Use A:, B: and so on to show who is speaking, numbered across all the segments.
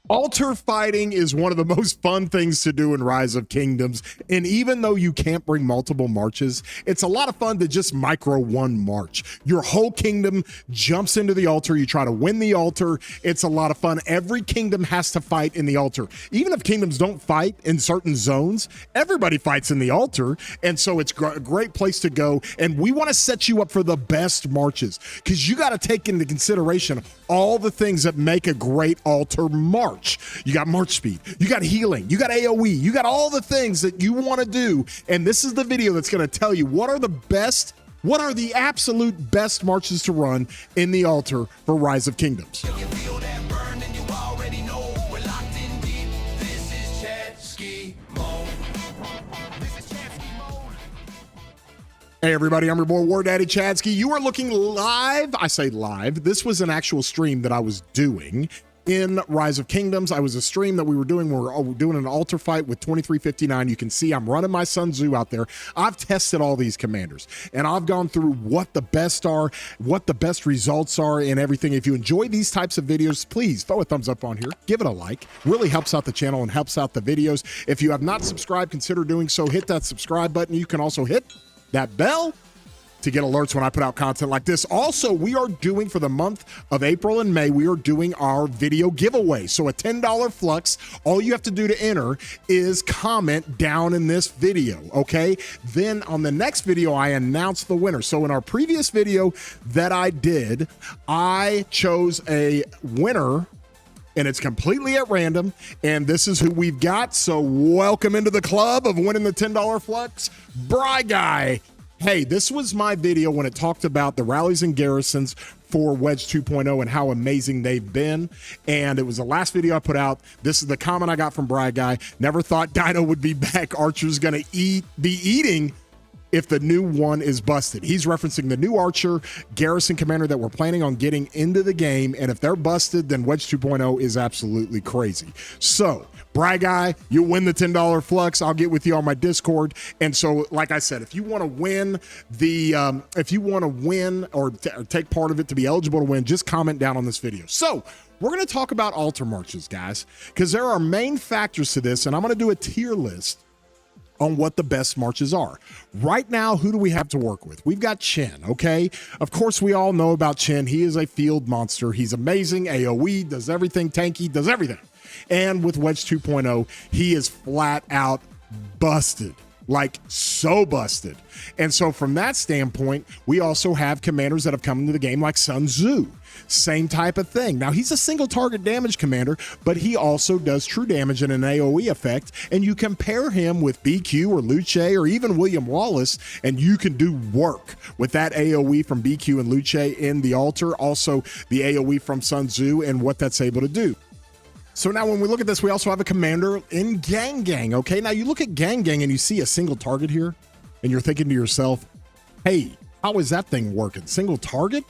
A: Altar fighting is one of the most fun things to do in Rise of Kingdoms. And even though you can't bring multiple marches, it's a lot of fun to just micro one march. Your whole kingdom jumps into the altar. You try to win the altar. It's a lot of fun. Every kingdom has to fight in the altar. Even if kingdoms don't fight in certain zones, everybody fights in the altar. And so it's a great place to go. And we want to set you up for the best marches because you got to take into consideration all the things that make a great altar march. You got march speed, you got healing, you got AoE, you got all the things that you want to do. And this is the video that's going to tell you what are the absolute best marches to run in the altar for Rise of Kingdoms. Hey everybody, I'm your boy War Daddy Chadsky. You are looking live. I say live. This was an actual stream that I was doing in Rise of Kingdoms. I was a stream that we were doing. We were doing an altar fight with 2359. You can see I'm running my Sun Tzu out there. I've tested all these commanders and I've gone through what the best are, what the best results are and everything. If you enjoy these types of videos, please throw a thumbs up on here. Give it a like. Really helps out the channel and helps out the videos. If you have not subscribed, consider doing so. Hit that subscribe button. You can also hit that bell to get alerts when I put out content like this. Also, we are doing for the month of April and May, we are doing our video giveaway. So a $10 flux, all you have to do to enter is comment down in this video, okay? Then on the next video, I announce the winner. So in our previous video that I did, I chose a winner and it's completely at random. And this is who we've got. So welcome into the club of winning the $10 flux, Bry Guy. Hey, this was my video when it talked about the rallies and garrisons for Wedge 2.0 and how amazing they've been. And it was the last video I put out. This is the comment I got from Bry Guy. Never thought Dino would be back. Archer's gonna be eating if the new one is busted. He's referencing the new Archer garrison commander that we're planning on getting into the game. And if they're busted, then Wedge 2.0 is absolutely crazy. So Bry Guy, you win the $10 flux. I'll get with you on my Discord. And so, like I said, if you want to win or take part of it to be eligible to win, just comment down on this video. So we're going to talk about altar marches, guys, because there are main factors to this. And I'm going to do a tier list on what the best marches are. Right now, who do we have to work with? We've got Chen, okay? Of course, we all know about Chen. He is a field monster. He's amazing. AoE, does everything, tanky, does everything. And with Wedge 2.0, he is flat out busted. Like so busted. And so from that standpoint, we also have commanders that have come into the game like Sun Tzu. Same type of thing. Now, he's a single target damage commander, but he also does true damage in an AoE effect. And you compare him with BQ or Luce or even William Wallace, and you can do work with that AoE from BQ and Luce in the altar. Also, the AoE from Sun Tzu and what that's able to do. So now when we look at this, we also have a commander in Gang Gang, okay? Now you look at Gang Gang and you see a single target here, and you're thinking to yourself, hey, how is that thing working? Single target?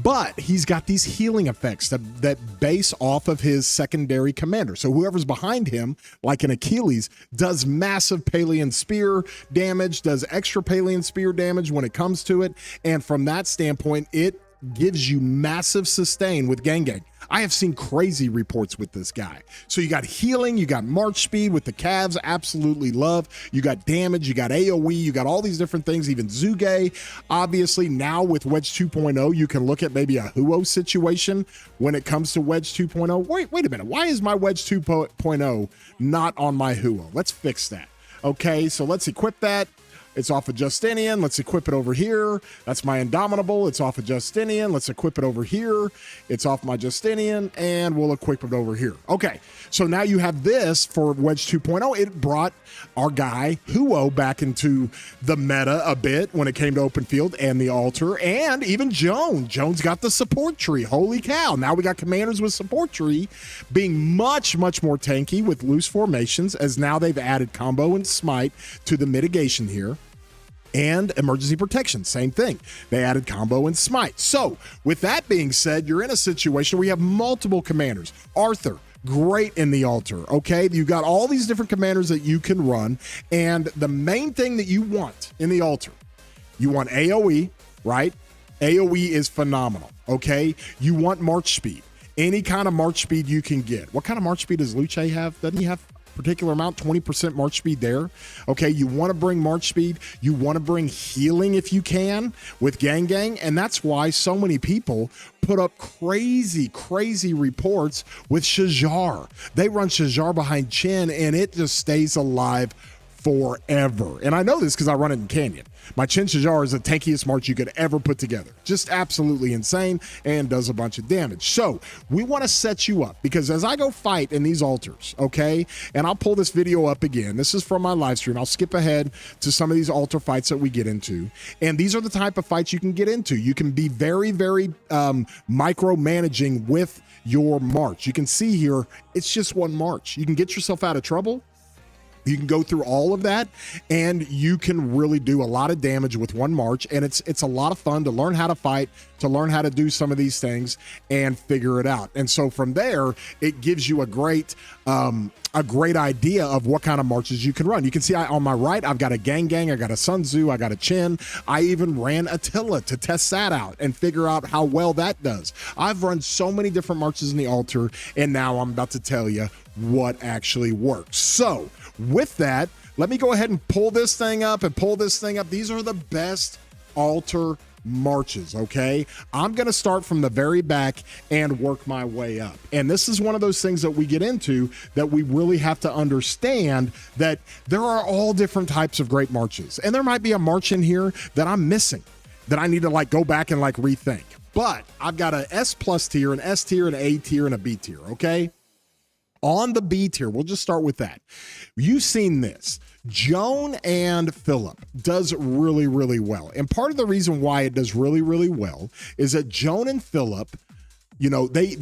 A: But he's got these healing effects that base off of his secondary commander. So whoever's behind him, like an Achilles, does massive Palian Spear damage, does extra Palian Spear damage when it comes to it. And from that standpoint, it gives you massive sustain with Gang Gang. I have seen crazy reports with this guy. So you got healing, you got march speed with the calves, absolutely love. You got damage, you got AoE, you got all these different things, even Zuge. Obviously, now with Wedge 2.0, you can look at maybe a Huo situation when it comes to Wedge 2.0. Wait a minute. Why is my Wedge 2.0 not on my Huo? Let's fix that. Okay, so let's equip that. It's off of Justinian. Let's equip it over here. That's my Indomitable. It's off of Justinian. Let's equip it over here. It's off my Justinian, and we'll equip it over here. Okay, so now you have this for Wedge 2.0. It brought our guy Huo back into the meta a bit when it came to open field and the altar, and even Joan. Joan's got the support tree. Holy cow. Now we got commanders with support tree being much, much more tanky with loose formations, as now they've added combo and smite to the mitigation here. And emergency protection, same thing. They added combo and smite. So with that being said, you're in a situation where you have multiple commanders. Arthur, great in the altar, okay? You've got all these different commanders that you can run. And the main thing that you want in the altar, you want AoE, right? AoE is phenomenal, okay? You want march speed. any kind of March speed you can get. What kind of March speed does Luce have? Doesn't he have particular amount, 20% March speed there? Okay, you want to bring March speed, you want to bring healing if you can with Gang Gang, and that's why so many people put up crazy reports with Shajar. They run Shajar behind Chen and it just stays alive forever. And I know this because I run it in Canyon. My Chen Shajar is the tankiest March you could ever put together. Just absolutely insane and does a bunch of damage. So we want to set you up because as I go fight in these altars, okay, and I'll pull this video up again. This is from my live stream. I'll skip ahead to some of these altar fights that we get into. And these are the type of fights you can get into. You can be very micromanaging with your March. You can see here, it's just one March. You can get yourself out of trouble. You can go through all of that and you can really do a lot of damage with one March, and it's a lot of fun to learn how to fight, to learn how to do some of these things and figure it out. And so from there, it gives you a great idea of what kind of marches you can run. You can see on my right, I've got a Gang Gang, I got a Sun Tzu, I got a Chen. I even ran Attila to test that out and figure out how well that does. I've run so many different marches in the altar, and now I'm about to tell you what actually works. So with that, let me go ahead and pull this thing up. These are the best altar marches, okay? I'm going to start from the very back and work my way up. And this is one of those things that we get into that we really have to understand, that there are all different types of great marches. And there might be a march in here that I'm missing, that I need to like go back and like rethink. But I've got an S+ tier, an S tier, an A tier, and a B tier, okay? On the B tier, we'll just start with that. You've seen this. Joan and Philip does really well. And part of the reason why it does really well is that Joan and Philip, you know, they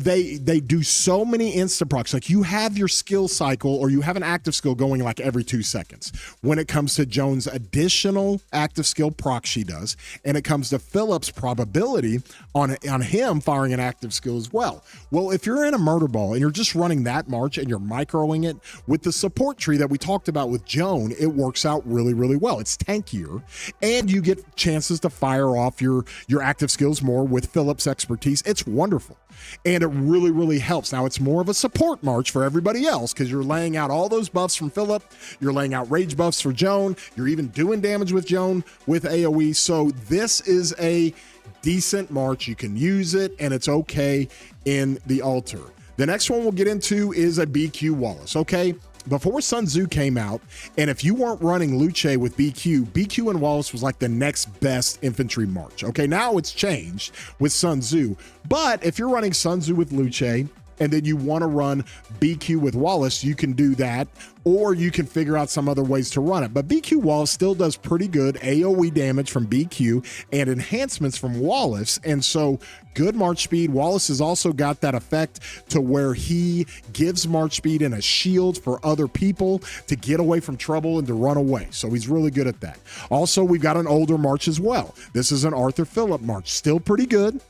A: do so many instant procs. Like you have your skill cycle, or you have an active skill going like every 2 seconds. When it comes to Joan's additional active skill proc she does, and it comes to Philip's probability on him firing an active skill as well. Well, if you're in a murder ball and you're just running that march and you're microing it with the support tree that we talked about with Joan, it works out really well. It's tankier, and you get chances to fire off your active skills more with Philip's expertise. It's wonderful. And it really helps. Now, it's more of a support march for everybody else because you're laying out all those buffs from Philip. You're laying out rage buffs for Joan. You're even doing damage with Joan with AoE. So this is a decent march. You can use it, and it's okay in the altar. The next one we'll get into is a BQ Wallace, okay? Before Sun Tzu came out, and if you weren't running Luce with BQ and Wallace was like the next best infantry march. Okay, now it's changed with Sun Tzu, but if you're running Sun Tzu with Luce and then you want to run BQ with Wallace, you can do that, or you can figure out some other ways to run it. But BQ Wallace still does pretty good AoE damage from BQ and enhancements from Wallace, and so good march speed. Wallace has also got that effect to where he gives march speed and a shield for other people to get away from trouble and to run away. So he's really good at that. Also, we've got an older march as well. This is an Arthur Phillip march. Still pretty good.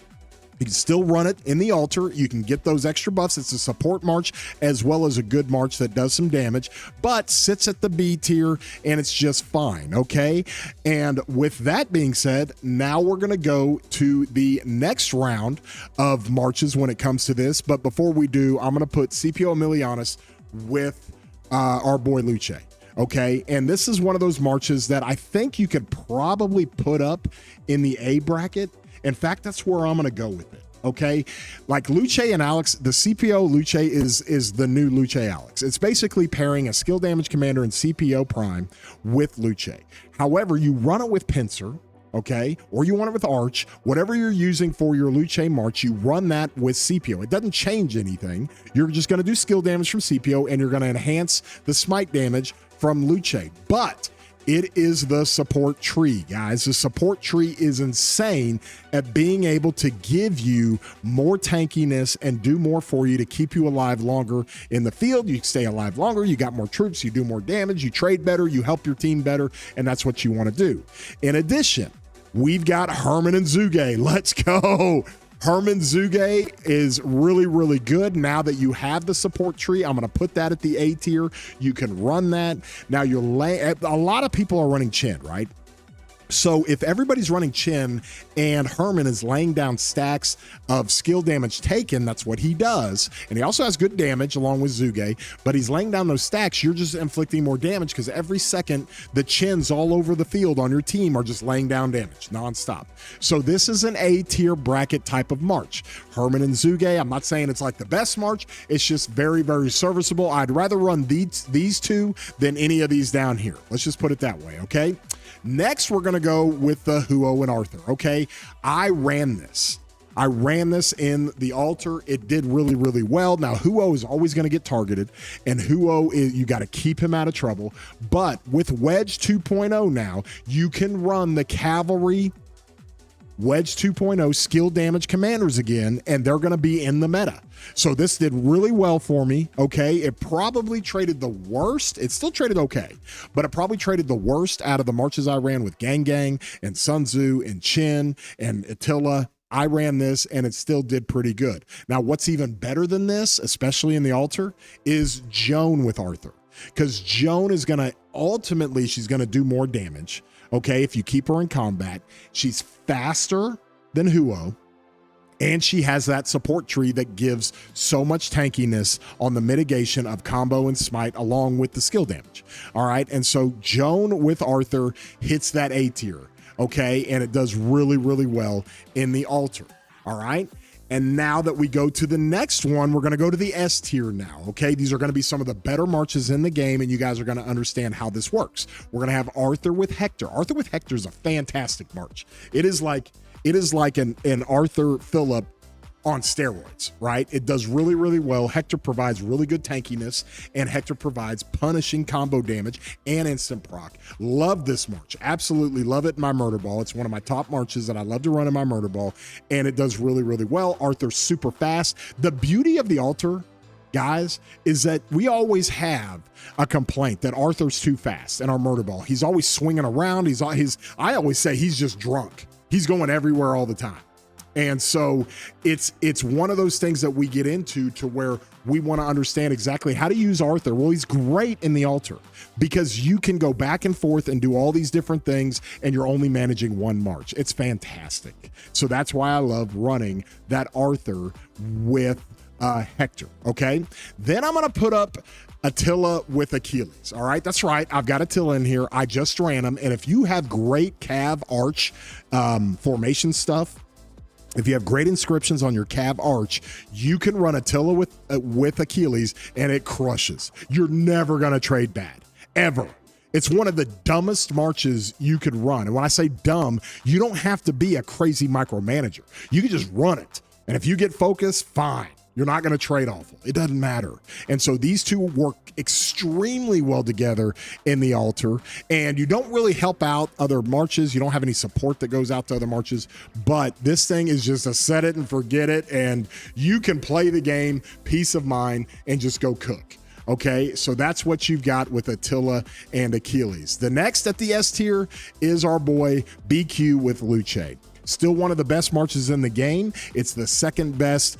A: You can still run it in the altar. You can get those extra buffs. It's a support march as well as a good march that does some damage, but sits at the B tier and it's just fine, okay? And with that being said, now we're going to go to the next round of marches when it comes to this. But before we do, I'm going to put Scipio Emilianus with our boy Luce. Okay, and this is one of those marches that I think you could probably put up in the A bracket. In fact, that's where I'm going to go with it. Okay, like Luce and Alex, the CPO Luce is the new Luce Alex. It's basically pairing a skill damage commander and CPO Prime with Luce. However, you run it with Pincer, okay, or you want it with Arch, whatever you're using for your Luce March, you run that with CPO. It doesn't change anything. You're just going to do skill damage from CPO, and you're going to enhance the smite damage from Luce. But it is the support tree, guys. The support tree is insane at being able to give you more tankiness and do more for you to keep you alive longer in the field. You stay alive longer, you got more troops, you do more damage, you trade better, you help your team better, and that's what you want to do. In addition, we've got Hermann and Züge. Let's go. Hermann Züge is really good. Now that you have the support tree, I'm going to put that at the A tier. You can run that. Now a lot of people are running Chen, right? So if everybody's running Chin and Herman is laying down stacks of skill damage taken, that's what he does. And he also has good damage along with Zuge, but he's laying down those stacks. You're just inflicting more damage because every second the Chins all over the field on your team are just laying down damage nonstop. So this is an A tier bracket type of March. Herman and Zuge, I'm not saying it's like the best March. It's just very, very serviceable. I'd rather run these two than any of these down here. Let's just put it that way, okay? Next, we're going to go with the Huo and Arthur, okay? I ran this in the altar. It did really, really well. Now, Huo is always going to get targeted, and Huo, you got to keep him out of trouble. But with Wedge 2.0 now, you can run the Cavalry Wedge 2.0 skill damage commanders again, and they're going to be in the meta. So this did really well for me, okay? It probably traded the worst. It still traded okay, but it probably traded the worst out of the marches I ran with Gang Gang and Sun Tzu and Chin and Attila. I ran this, and it still did pretty good. Now, what's even better than this, especially in the altar, is Joan with Arthur, because Joan is going to, ultimately, she's going to do more damage. Okay, if you keep her in combat, she's faster than Huo, and she has that support tree that gives so much tankiness on the mitigation of combo and smite along with the skill damage. All right, and so Joan with Arthur hits that A tier, okay, and it does really, really well in the altar. All right. And now that we go to the next one, we're going to go to the S tier now, okay? These are going to be some of the better marches in the game, and you guys are going to understand how this works. We're going to have Arthur with Hector. Arthur with Hector is a fantastic march. It is like an Arthur Phillip on steroids, right? It does really, really well. Hector provides really good tankiness, and Hector provides punishing combo damage and instant proc. Love this march. Absolutely love it in my murder ball. It's one of my top marches that I love to run in my murder ball, and it does really, really well. Arthur's super fast. The beauty of the altar, guys, is that we always have a complaint that Arthur's too fast in our murder ball. He's always swinging around. I always say he's just drunk. He's going everywhere all the time. And so it's one of those things that we get into to where we want to understand exactly how to use Arthur. Well, he's great in the altar because you can go back and forth and do all these different things, and you're only managing one march. It's fantastic. So that's why I love running that Arthur with Hector, okay? Then I'm going to put up Attila with Achilles. All right, that's right. I've got Attila in here. I just ran him. And if you have great Cav Arch formation stuff, if you have great inscriptions on your Cav Arch, you can run Attila with Achilles, and it crushes. You're never going to trade bad, ever. It's one of the dumbest marches you could run. And when I say dumb, you don't have to be a crazy micromanager. You can just run it. And if you get focused, fine. You're not going to trade awful. It doesn't matter. And so these two work extremely well together in the altar, and you don't really help out other marches. You don't have any support that goes out to other marches, but this thing is just a set it and forget it, and you can play the game, peace of mind, and just go cook. Okay, so that's what you've got with Attila and Achilles. The next at the S tier is our boy BQ with Luce. Still one of the best marches in the game. It's the second best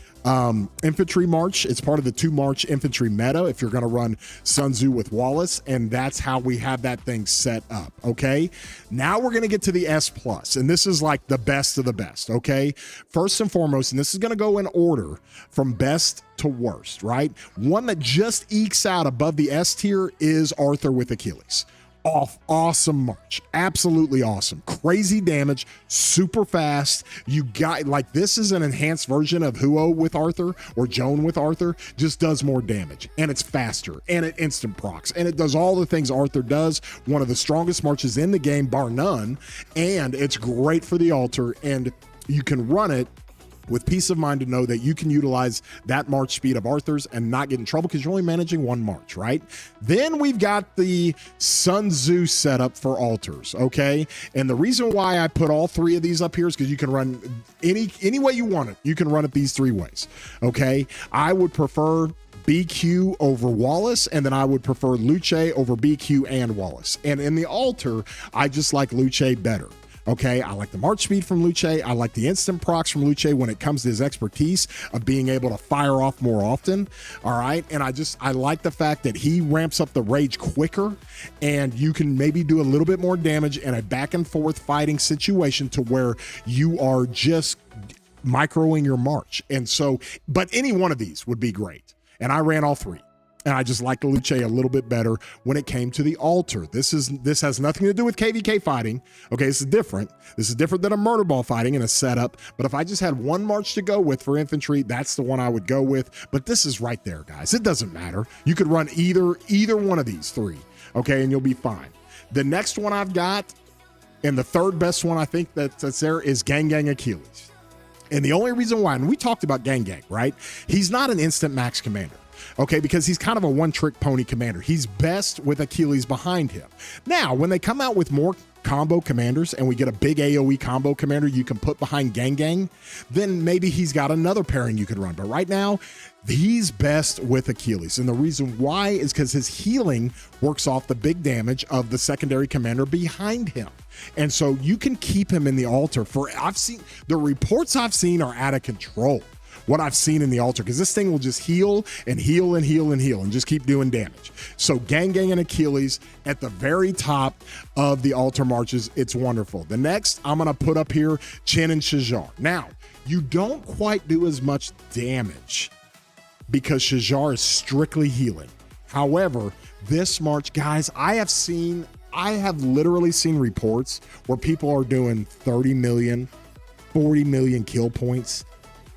A: infantry march. It's part of the 2-march infantry meta if you're going to run Sun Tzu with Wallace, and that's how we have that thing set up, okay? Now we're going to get to the S+, and this is like the best of the best, okay? First and foremost, and this is going to go in order from best to worst, right? One that just ekes out above the S tier is Arthur with Achilles. Awesome march, absolutely awesome. Crazy damage, super fast. You got, like, this is an enhanced version of Huo with Arthur or Joan with Arthur, just does more damage, and it's faster, and it instant procs, and it does all the things Arthur does. One of the strongest marches in the game, bar none, and it's great for the altar, and you can run it with peace of mind to know that you can utilize that march speed of Arthur's and not get in trouble because you're only managing one march, right? Then we've got the Sun Tzu setup for altars, okay? And the reason why I put all three of these up here is because you can run any way you want it. You can run it these three ways, okay? I would prefer BQ over Wallace, and then I would prefer Luce over BQ and Wallace. And in the altar, I just like Luce better. Okay, I like the March speed from Luce. I like the instant procs from Luce when it comes to his expertise of being able to fire off more often. All right, and I like the fact that he ramps up the rage quicker, and you can maybe do a little bit more damage in a back and forth fighting situation to where you are just microing your March. And so, but any one of these would be great. And I ran all three. And I just liked Luce a little bit better when it came to the altar. This has nothing to do with KVK fighting. Okay, this is different. This is different than a murder ball fighting in a setup. But if I just had one March to go with for infantry, that's the one I would go with. But this is right there, guys. It doesn't matter. You could run either one of these three, okay, and you'll be fine. The next one I've got, and the third best one I think that's there, is Gang Gang Achilles. And the only reason why, and we talked about Gang Gang, right? He's not an instant max commander. Okay, because he's kind of a one-trick pony commander. He's best with Achilles behind him. Now, when they come out with more combo commanders and we get a big AoE combo commander you can put behind Gang Gang, then maybe he's got another pairing you could run. But right now, he's best with Achilles. And the reason why is because his healing works off the big damage of the secondary commander behind him. And so you can keep him in the altar the reports I've seen are out of control. What I've seen in the altar, because this thing will just heal and heal and heal and heal and just keep doing damage. So Gang Gang and Achilles at the very top of the altar marches. It's wonderful. The next I'm going to put up here, Chen and Shajar. Now, you don't quite do as much damage because Shajar is strictly healing. However, this March, guys, I have literally seen reports where people are doing 30 million, 40 million kill points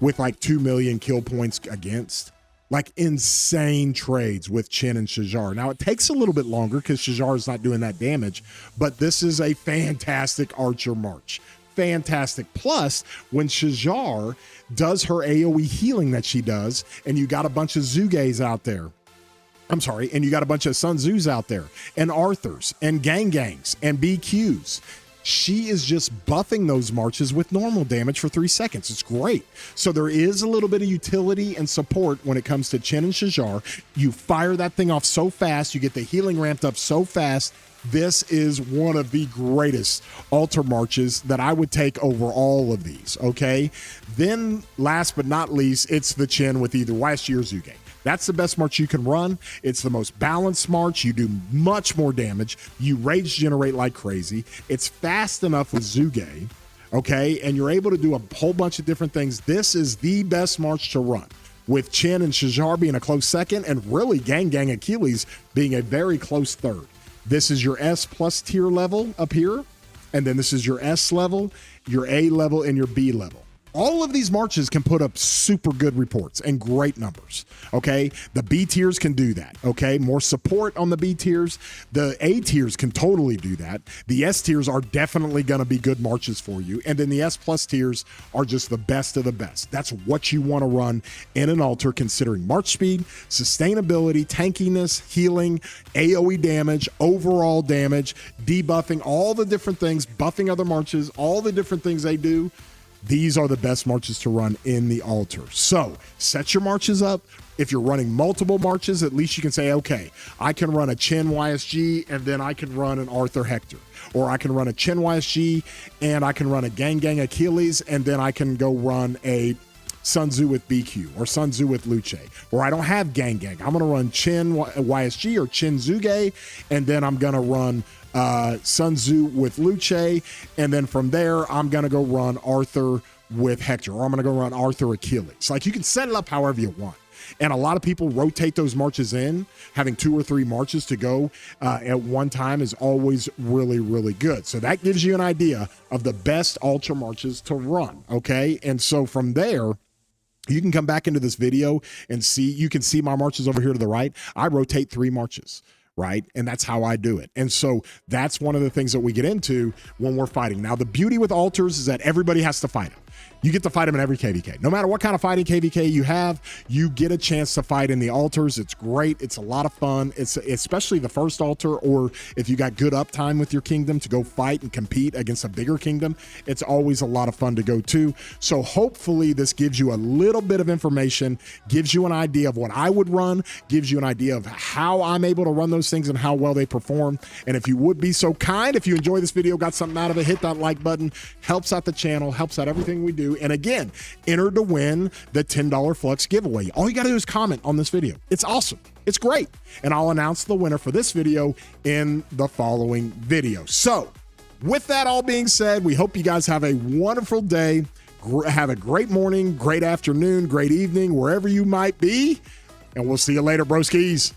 A: with like 2 million kill points against. Like insane trades with Chen and Shajar. Now, it takes a little bit longer because Shajar is not doing that damage, but this is a fantastic Archer March. Fantastic. Plus, when Shajar does her AoE healing that she does, and you got a bunch of Zugeis out there, and you got a bunch of Sun Tzus out there, and Arthurs, and Gang Gangs, and BQs. She is just buffing those marches with normal damage for 3 seconds. It's great. So there is a little bit of utility and support when it comes to Chen and Shajar. You fire that thing off so fast. You get the healing ramped up so fast. This is one of the greatest altar marches that I would take over all of these, okay? Then last but not least, it's the Chen with either YSG or Zuge. That's the best march you can run. It's the most balanced march. You do much more damage. You rage generate like crazy. It's fast enough with Zuge, okay? And you're able to do a whole bunch of different things. This is the best march to run, with Chen and Shajar being a close second, and really Gang Gang Achilles being a very close third. This is your S plus tier level up here, and then this is your S level, your A level, and your B level. All of these marches can put up super good reports and great numbers, okay? The B tiers can do that, okay? More support on the B tiers. The A tiers can totally do that. The S tiers are definitely going to be good marches for you. And then the S plus tiers are just the best of the best. That's what you want to run in an altar, considering march speed, sustainability, tankiness, healing, AoE damage, overall damage, debuffing, all the different things, buffing other marches, all the different things they do. These are the best marches to run in the altar. So set your marches up. If you're running multiple marches, at least you can say, okay, I can run a Chen YSG and then I can run an Arthur Hector. Or I can run a Chen YSG and I can run a Gang Gang Achilles and then I can go run a Sun Tzu with BQ or Sun Tzu with Luce. Or I don't have Gang Gang. I'm going to run Chen YSG or Chen Zuge, and then I'm going to run Sun Tzu with Luce, and then from there I'm gonna go run Arthur with Hector, or I'm gonna go run Arthur Achilles. Like, you can set it up however you want, and a lot of people rotate those marches in. Having 2 or 3 marches to go at one time is always really, really good. So that gives you an idea of the best ultra marches to run, okay? And so from there, you can come back into this video and see, you can see my marches over here to the right. I rotate 3 marches. Right? And that's how I do it. And so that's one of the things that we get into when we're fighting. Now, the beauty with altars is that everybody has to fight them. you get to fight them in every KVK. No matter what kind of fighting KVK you have, you get a chance to fight in the altars. It's great. It's a lot of fun. It's especially the first altar, or if you got good uptime with your kingdom to go fight and compete against a bigger kingdom, it's always a lot of fun to go to. So hopefully this gives you a little bit of information, gives you an idea of what I would run, gives you an idea of how I'm able to run those things and how well they perform. And if you would be so kind, if you enjoy this video, got something out of it, hit that like button. Helps out the channel, helps out everything we do. And again, enter to win the $10 Flux giveaway. All you got to do is comment on this video. It's awesome. It's great. And I'll announce the winner for this video in the following video. So with that all being said, we hope you guys have a wonderful day. Have a great morning, great afternoon, great evening, wherever you might be. And we'll see you later, broskies.